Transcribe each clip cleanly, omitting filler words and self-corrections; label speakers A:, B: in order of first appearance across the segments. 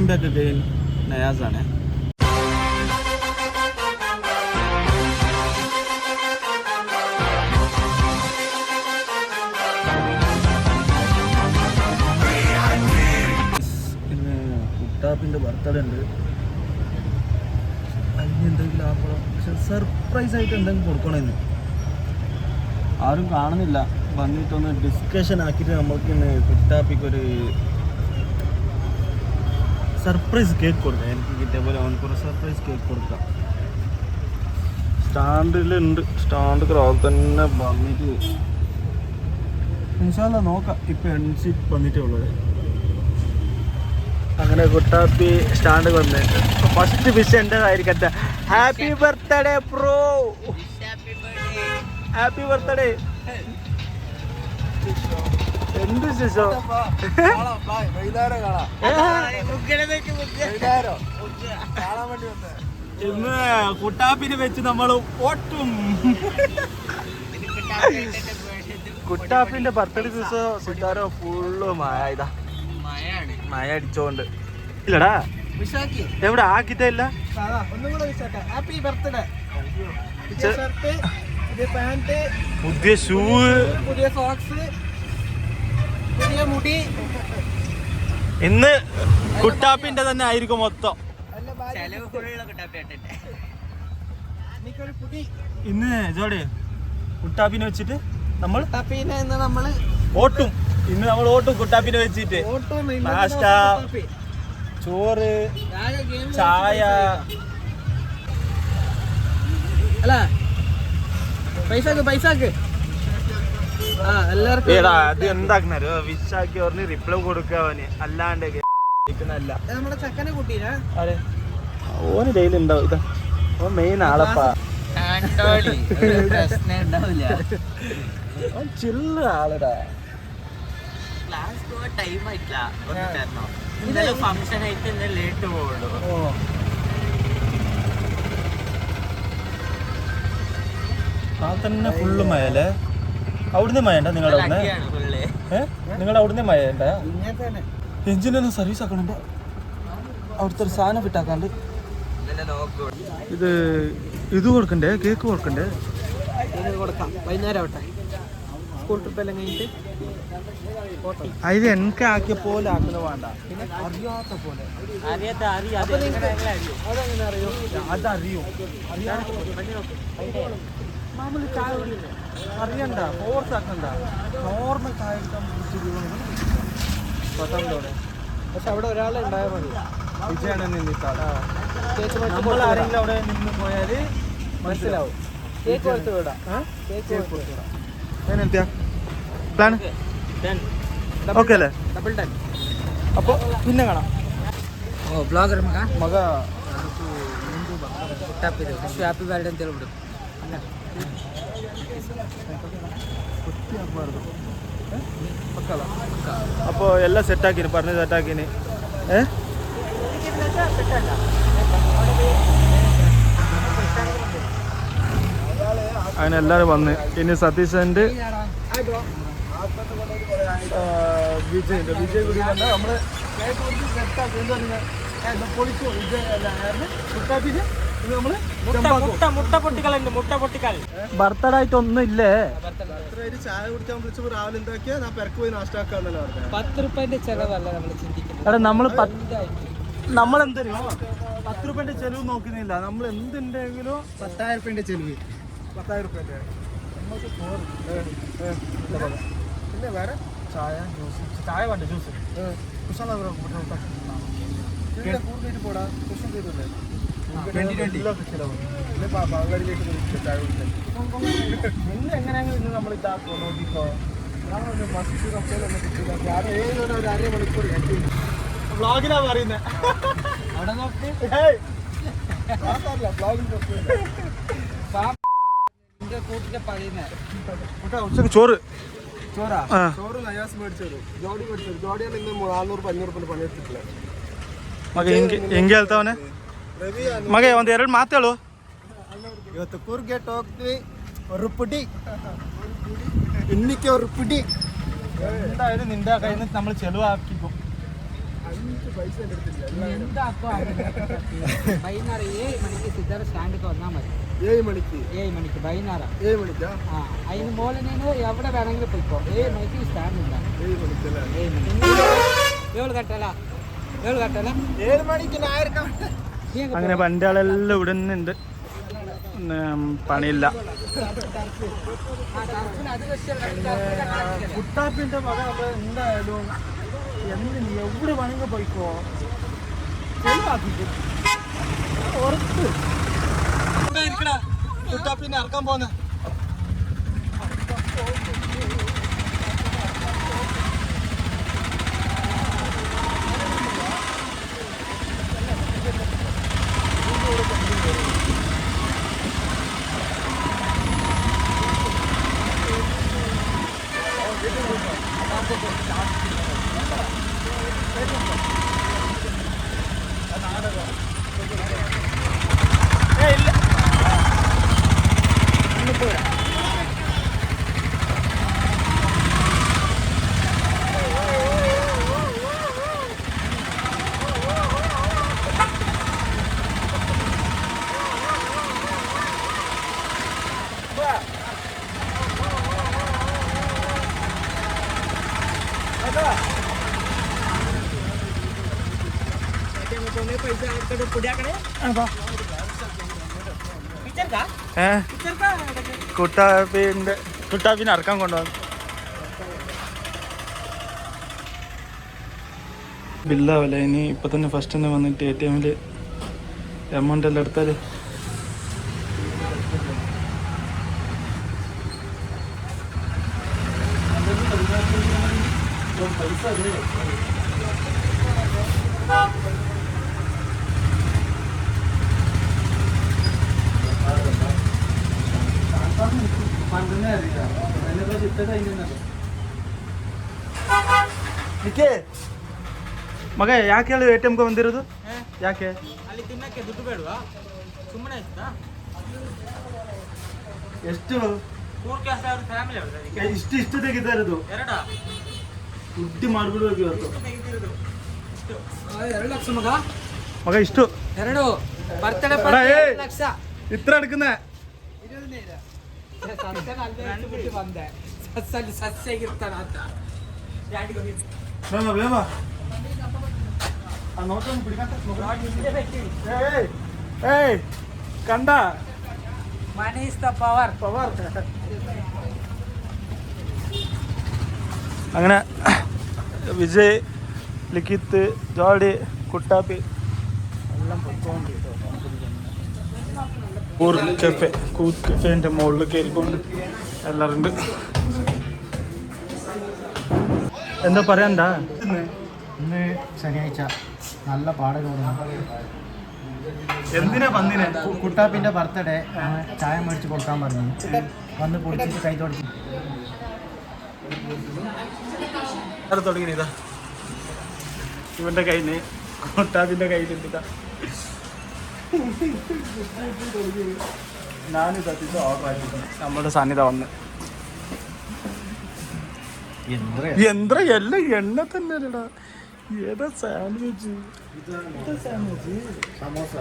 A: back again. Nayazane. കുട്ടാപ്പിൻ്റെ birthday ഉണ്ട്. അതിന് എന്തെങ്കിലും ആക്കണം. പക്ഷെ സർപ്രൈസ് ആയിട്ട് എന്തെങ്കിലും കൊടുക്കണമെന്ന് ആരും കാണുന്നില്ല. വന്നിട്ടൊന്ന് ഡിസ്കഷൻ ആക്കിയിട്ട് നമ്മൾക്ക് ഇന്ന് കുട്ടാപ്പിക്കൊരു സർപ്രൈസ് കേക്ക് കൊടുക്കാം. എനിക്ക് കിട്ടിയ പോലെ അവനക്കൊരു സർപ്രൈസ് കേക്ക് കൊടുക്കാം. സ്റ്റാൻഡിലുണ്ട്. സ്റ്റാൻഡ് ക്രാവ് തന്നെ വന്നിട്ട് ഇൻഷാല്ല നോക്കാം. ഇപ്പം എൻസിപ്പ് വന്നിട്ടേ ഉള്ളത്. അങ്ങനെ കുട്ടാപ്പി സ്റ്റാൻഡ് വന്ന് ഫസ്റ്റ് വിഷ് എൻ്റെതായിരിക്കട്ടെ. Happy birthday bro. Happy birthday. എന്ത് ശേഷം ഇന്ന് കുട്ടാപ്പിന് വെച്ച് നമ്മൾ ഓട്ടും. കുട്ടാപ്പിന്റെ ബർത്ത്ഡേ ദിവസം സിതാരോ ഫുള്ള് മഴ. മഴ അടിച്ചോണ്ട് ഇല്ലടാ. എവിടെ ആക്കിട്ടേ ഇല്ല.
B: Happy birthday.
A: പുതിയ ഷൂ,
B: പുതിയ സോക്സ്, പുതിയ മുടി.
A: ഇന്ന് കുട്ടാപ്പിന്റെ തന്നെ ആയിരിക്കും മൊത്തം. ഇന്ന് ജോടെ കുട്ടാപ്പിനെ വെച്ചിട്ട് നമ്മൾ ഓട്ടും. ഇന്ന് നമ്മൾ ഓട്ടും കുട്ടാപ്പിനെ വെച്ചിട്ട്. നാഷ്ട, ചോറ്, ചായ.
B: അല്ല പൈസക്ക്
A: അത് എന്താക്കുന്നോ വിശാക്കി പറഞ്ഞ് റിപ്ലൈ കൊടുക്കാവന്. അല്ലാണ്ട്
B: നമ്മുടെ ചക്കനെ കൂട്ടീനാ.
A: അതെ ഓന് ഡെയിലി ഉണ്ടാവും. ഇതാ ഓ മെയിൻ ആളപ്പാ. ചില്ല ആളടാ. ആ തന്നെ ഫുള്ള് മഴല്ലേ. അവിടുന്ന് മഴ ഉണ്ടോ നിങ്ങളുടെ അവിടുന്ന്? നിങ്ങളുടെ അവിടുന്ന് മഴ ഉണ്ടാ? എഞ്ചിനൊന്ന് സർവീസ് ആക്കണുണ്ട്. അവിടുത്തെ ഒരു സാധനം ഫിറ്റാക്കാണ്ട്. ഇത് കൊടുക്കണ്ടേ? കേക്ക് കൊടുക്കണ്ടേ?
B: കൊടുക്കാം. വൈകുന്നേരം ആവട്ടെ. സ്കൂൾ ട്രിപ്പ് എല്ലാം കഴിഞ്ഞിട്ട്
A: അതിൽ എനിക്ക് ആക്കിയ പോലെ ആക്കുന്ന വേണ്ട. പിന്നെ അറിയാത്ത പോലെ.
B: അതെങ്ങനെ അറിയോ?
A: അതറിയും. മാമൂലി ചായ അറിയണ്ട. ഫോഴ്സ് ആക്കണ്ട. നോർമൽ ചായ പത്താമതോടെ.
B: പക്ഷെ അവിടെ ഒരാളെ ഉണ്ടായാൽ മതി.
A: വിജയാണ് നിന്നിട്ടാണ്. നമ്മൾ ആരെങ്കിലും അവിടെ നിന്ന് പോയാൽ
B: മനസ്സിലാവും. കേക്ക് കൊടുത്ത് വിടാം.
A: അതിനെന്താ പ്ലാൻ? ഓക്കെ അല്ലേ?
B: Double ten.
A: അപ്പോൾ പിന്നെ കാണാം.
B: ಬ್ಲಾಗರ್
A: ಮಗ
B: ಹ್ಯಾಪಿ ಬರ್ಡೇ ಅಂತ ಹೇಳ್ಬಿಡು.
A: അപ്പോൾ എല്ലാം സെറ്റാക്കിന് പറഞ്ഞ് സെറ്റാക്കിന്. അങ്ങനെ എല്ലാവരും വന്ന്. ഇനി സതീശൻ്റെ വിജയ് കൂടി വന്നാൽ നമ്മൾ ബർത്ത്ഡേ ആയിട്ട് ഒന്നും ഇല്ലേ? ചായ കുടിക്കാൻ വിളിച്ചപ്പോൾ രാവിലെ എന്താക്കിയാ ഞാൻ പെരക്ക് പോയി നാഷ്ടാക്കാന്നല്ലോ പറഞ്ഞത്.
B: 10 രൂപന്റെ ചെലവല്ല നമ്മൾ ചിന്തിക്കുന്നത്.
A: എടാ നമ്മളെന്തോ 10 രൂപന്റെ ചെലവ് നോക്കുന്നില്ല. നമ്മൾ എന്തുണ്ടെങ്കിലും
B: 10,000 രൂപന്റെ ചെലവ്.
A: 10,000 രൂപന്റെ പിന്നെ വേറെ ചായ, ജ്യൂസ്. ചായ വേണ്ട, ജ്യൂസ്. കൂടുതലായിട്ട് പോടാ. കുഷൻ ചെയ്തല്ലേ ഇന്ന് എങ്ങനെയാണെങ്കിലും ഇന്ന് നമ്മൾ ഇതാക്കോ നോക്കിക്കോ. അരമണിക്കൂർ വ്ളോഗിലാ പറയുന്നത്.
B: അവിടെ നോക്കി കൂട്ടിന്റെ പറയുന്നത്
A: ഉച്ചക്ക് ചോറ്.
B: ചോറ് നയാസ് മേടിച്ചു. ജോഡി മേടിച്ചു. ജോഡിയാണ് ഇന്ന് 400-500 ರೂಪಾಯಿ ಪಣಿರ್ತಿಲ್ಲ.
A: ಮಗ ಹೆಂಗೆ ಹೇಳ್ತಾವನೆ ಮಗ? ಒಂದು ಎರಡು ಮಾತೇಳು.
B: ಇವತ್ತು ಕೂರ್ಗೇಟ್ ಹೋಗ್ತೀವಿ. ഒരു പിടി ಇನ್ನಿಕ್ಕೆ ഒരു പിടി
A: എന്തായാലും നിന്റെ കയ്യിൽ നിന്ന് നമ്മൾ ചെലവാക്കിക്കും.
B: പൈസ എൻ്റെ അടുത്തില്ല.
C: എന്താക്കോ വൈകുന്നേരം 7 മണിക്ക് സിദ്ധർ സ്റ്റാൻഡിൽ വന്നാൽ മതി.
B: 7 മണിക്ക്?
C: 7 മണിക്ക് വൈകുന്നേരം.
B: 7 മണിക്കാ?
C: ആ, അതിന് മോളിൽ നിന്ന് എവിടെ വേണമെങ്കിലും പോയിക്കോ. 7 മണിക്ക് സ്റ്റാൻഡ് ഉണ്ടാകും.
B: 7 മണിക്കല്ലേ?
C: 7 മണിക്ക് 7 കട്ടല 7 കട്ടല
B: 7 മണിക്ക് ഞായർക്കാം.
A: അങ്ങനെ വണ്ടികളെല്ലാം ഇവിടെ തന്നെ ഉണ്ട്. പണിയില്ല. കുട്ടാപ്പിന്റെ മക എന്തായാലും എവിടെ വേണമെങ്കിൽ പോയിക്കോ. കുട്ടാപ്പിനെ ഇറക്കാൻ പോന്നെ. കുട്ടാപ്പിനെ ഇറക്കാൻ കൊണ്ടുവന്നു. ബില്ലാവല്ലേ ഇനി ഇപ്പൊ തന്നെ ഫസ്റ്റ് തന്നെ വന്നിട്ട് ATM-ല് എമൗണ്ട് എല്ലാം എടുത്താല് ಮಗ ಯಾಕೆ ಹೇಳು ATM-ಗೆ ಬಂದಿರೋದು? ಯಾಕೆ?
C: ಅಲ್ಲಿ ತಿನ್ನಕ್ಕೆ ದುಡ್ಡು ಬೇಡವಾ? ಸುಮ್ಮನೆ ಆಯ್ತಾ?
A: ಎಷ್ಟು?
C: 4,000 ಫ್ಯಾಮಿಲಿ ಅವರಿಗೆ
A: ಇಷ್ಟು ತೆಗಿತಾ ಇರೋದು.
C: ಎರಡಾ?
A: ದುಡ್ಡು ಮಾಡ್ಬಿಡ್ಬೇಕು ಇವತ್ತು.
C: 2 ಲಕ್ಷ ಮಗ.
A: ಮಗ ಇಷ್ಟು
C: 2 ಬರ್ತಡೇ 2 ಲಕ್ಷ
A: ഇത്ര എടുക്കുന്നേ.
C: ಬಂದೆ ಸಸ್ಯಾಗಿರ್ತಾನ ಅಂತ
A: വേമ വേമ കണ്ട
C: ಮನಿ ಇಸ್ ದ ಪವರ್.
A: അങ്ങനെ വിജയ്, ലിഖിത്ത്, ജോഡി, കുട്ടാപ്പി എല്ലാം പൊയ്ക്കൊണ്ടിട്ടോ. കൂത്ത് കഫേൻ്റെ മുകളിൽ കയറിക്കൊണ്ട് എല്ലാവരും ഉണ്ട്. എന്താ പറയണ്ട?
C: ഇന്ന് ശനിയാഴ്ച നല്ല പാടകം.
A: എന്തിനാ വന്നിനെ?
C: കുട്ടാപ്പിന്റെ ബർത്ത്ഡേ ചായ മേടിച്ച് കൊടുക്കാൻ പറഞ്ഞു. വന്ന് പൊടിച്ചിട്ട് കൈ തുടങ്ങി
A: തുടങ്ങിയതാ. ഇവന്റെ കയ്യില് കുട്ടാപ്പിന്റെ കയ്യിലിട്ടാ. ഞാനിത് ഓർഡർ ആക്കി നമ്മുടെ സന്നിധ വന്ന് യന്ത്ര എല്ലാം എണ്ണ തന്നെ അല്ലടാ. ഏതാ സാൻഡ്വിച്ച്? സമോസ.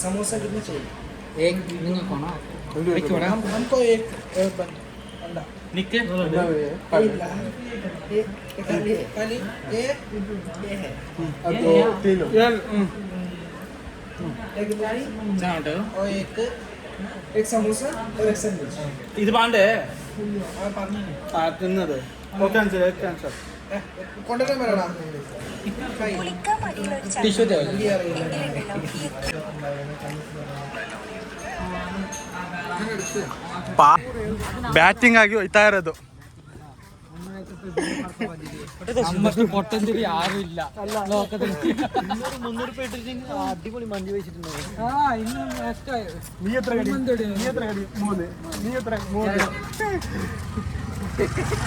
C: സമോസ निके
B: एक समोसा और एक सैंडविच.
A: ഇത് പാണ്ടേ തിന്നത് ക്യാൻസൽ
B: കൊണ്ടുവരാൻ പറയണം.
C: ടിഷ്യൂ
A: ಬ್ಯಾಟಿಂಗ್ ಆಗಿ ಹೋಯ್ತಾ ಇರೋದು.
C: പൊട്ടന്തിരി ആരും ഇല്ല ലോകത്തിൽ.
A: 300 രൂപ ഇട്ടിട്ട് അടിപൊളി മന്തി വെച്ചിട്ടുണ്ട്. നീ എത്ര കടി? മൂന്ന്. നീ എത്ര? 3.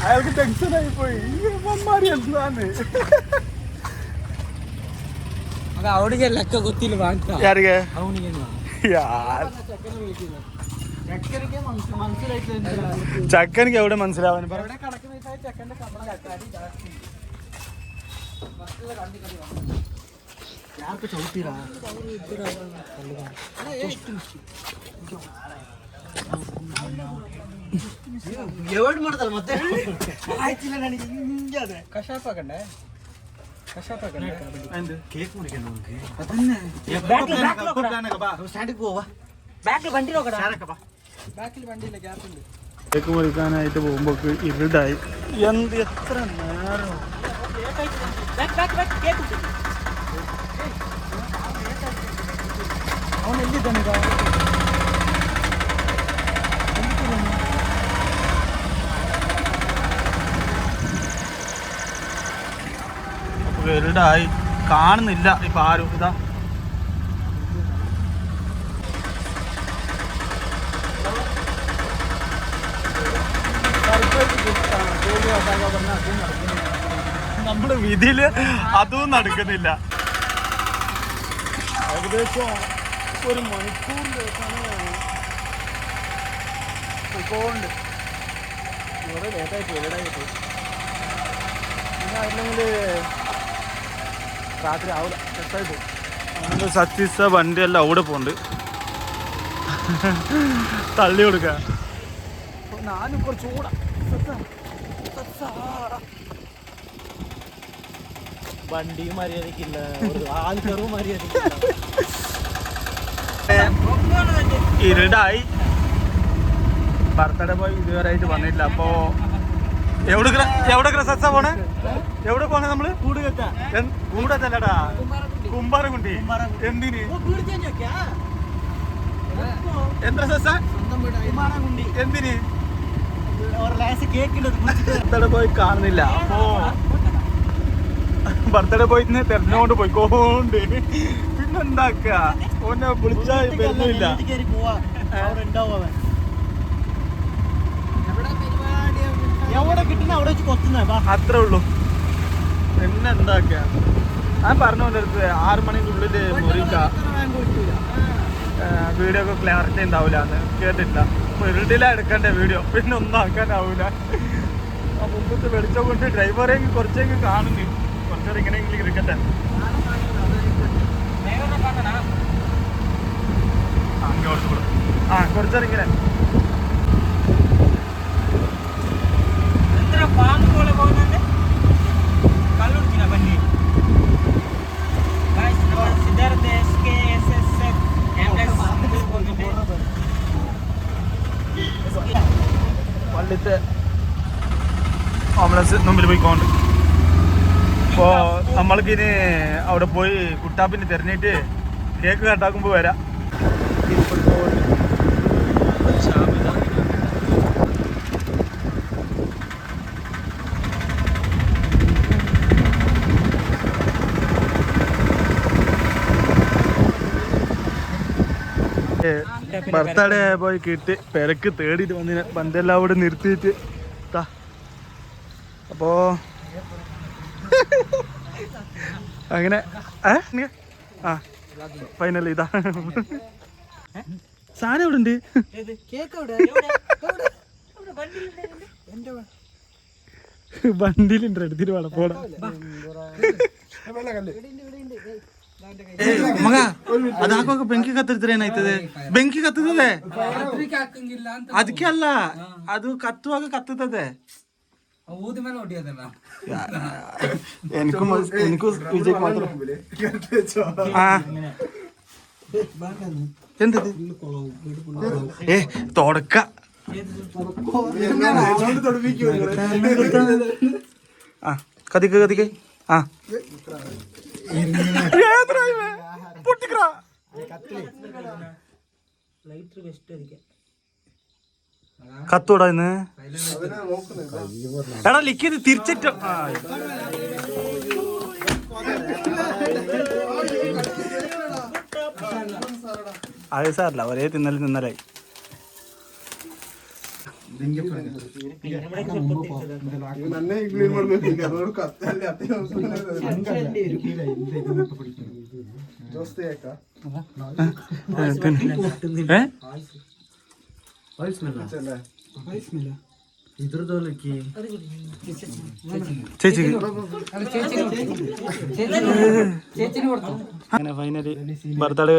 A: അയാൾക്ക് ടെൻഷൻ ആയി പോയി. എന്താണ്
C: ಅವನಿಗೆ ಲೆಕ್ಕ ಗೊತ್ತಿಲ್ಲ ಅಂತ.
A: ಯಾರಿಗೆ?
C: ಅವನಿಗೆ
A: ಯಾರ್ ചക്കനിക്ക് എവിടെ മനസ്സിലാവാൻ
C: ಮತ್ತೆ
B: കഷാപ്പാക്കണ്ടേ
C: കേക്ക് മുറിക്കാൻ സ്റ്റാൻഡിൽ പോവാ
B: ബാക്കിൽ വണ്ടിയില്ല ഗ്യാപ്പ് ഉണ്ട്.
A: കേക്ക് മുറിക്കാനായിട്ട് പോകുമ്പോ ഇരുടായി. എത്ര നേരം ഇരുടായി, കാണുന്നില്ല ഇപ്പൊ ആരും. ഇതാ നമ്മുടെ വിധിയില് അതും നടക്കുന്നില്ല. ഏകദേശം ഒരു മണിക്കൂറിലേക്കാണ് പോയിക്കോണ്ട്. ഇവിടെ ലേറ്റായിട്ട് വീടായിട്ട് പിന്നെ അല്ലെങ്കിൽ രാത്രി ആവില്ല, സെറ്റായി പോകും. അങ്ങനെ സത്യസ വണ്ടിയെല്ലാം അവിടെ പോണ്ട് തള്ളി കൊടുക്കുക. ഞാനും കുറച്ച് കൂടാ
C: വണ്ടിയും മര്യാദക്കില്ല, ആൾക്കാരും മര്യാദക്കില്ല.
A: ഇരുടായി. ബർത്ത്ഡേ പോയി ഇതുവരെ ആയിട്ട് വന്നിട്ടില്ല. അപ്പോ എവിടെ സസ്സ പോണേ? എവിടെ പോണേ നമ്മള്? കൂടത്തല്ലടാ, കുമ്പാരകുണ്ടി. എന്തിന്? എന്താ സസ്സ? എന്തിന്? ബർത്ത്ഡേ പോയി കാണുന്നില്ല. അപ്പോ ബർത്ത്ഡേ പോയി തെരഞ്ഞോണ്ട് പോയിക്കോണ്ട് പിന്നെന്താക്ക? ഓനെ വിളിച്ചാ വരുന്നില്ല.
C: എവിടെ കിട്ടുന്ന അവിടെ വെച്ച് കൊത്തുന്ന
A: അത്രേ ഉള്ളൂ. പിന്നെന്താക്ക? ഞാൻ പറഞ്ഞു അടുത്ത് 6 മണിന്റെ ഉള്ളില് മുറിക്ക വീഡിയോ ഒക്കെ ക്ലാരിറ്റി ഉണ്ടാവില്ല എന്ന് കേട്ടില്ല. ഇരുട്ടിലാ എടുക്കണ്ടേ വീഡിയോ, പിന്നെ ഒന്നും ആക്കാനാവൂല. ആ മുമ്പത്തെ വെളിച്ചം കൊണ്ട് ഡ്രൈവറെ കുറച്ചേക്ക് കാണുന്നു. കുറച്ചേരം ഇങ്ങനെയെങ്കിലും ഇരിക്കട്ടെ. കുറച്ചേരം ഇങ്ങനെ പള്ളിത്തെ ആംബുലൻസ് മുമ്പിൽ പോയിക്കോണ്ട്. അപ്പോൾ നമ്മൾക്കിനി അവിടെ പോയി കുട്ടാപ്പിന് തിരഞ്ഞിട്ട് കേക്ക് കട്ടാക്കുമ്പോൾ വരാം. ബർത്ത്ഡേ പോയി കിട്ടി പെരക്ക് തേടിയിട്ട് വന്നിന്. ബന്ധെല്ലാം അവിടെ നിർത്തിയിട്ട് അപ്പോ അങ്ങനെ ആ ഫൈനൽ ഇതാ സാധനം എവിടെ ഉണ്ട്? വണ്ടിയിലുണ്ട്, എടുത്തിട്ട് വേണം പോടാ. ಮಗ ಅದು ಹಾಕುವಾಗ ಬೆಂಕಿ ಕತ್ತಿದ್ರೆ ಏನಾಯ್ತದೆ? ಬೆಂಕಿ ಕತ್ತುತ್ತದೆ ಅದಕ್ಕೆ ಅಲ್ಲ, ಅದು ಕತ್ತುವಾಗ ಕತ್ತುತ್ತದೆ. ಎಂತದು? ಏ ತೊಡಕ ಕದಿಕ ಕದಿಕ കത്തോടാ ഇന്ന്. എടാ ലിക്കിയത് തിരിച്ചിട്ട് അത് സാറില്ല, ഒരേ തിന്നലായി.
C: ഇത്രത്തോളക്ക്
A: ചേച്ചിക്ക് അങ്ങനെ ഫൈനലി ബർത്ത്ഡേ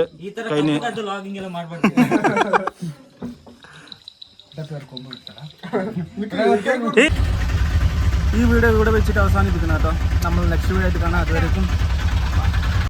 A: കഴിഞ്ഞ് ഈ വീഡിയോ ഇവിടെ വെച്ചിട്ട് അവസാനിപ്പിക്കണം കേട്ടോ. നമ്മൾ നെക്സ്റ്റ് വീഡിയോ ആയിട്ട് കാണാം. അതുവരെയും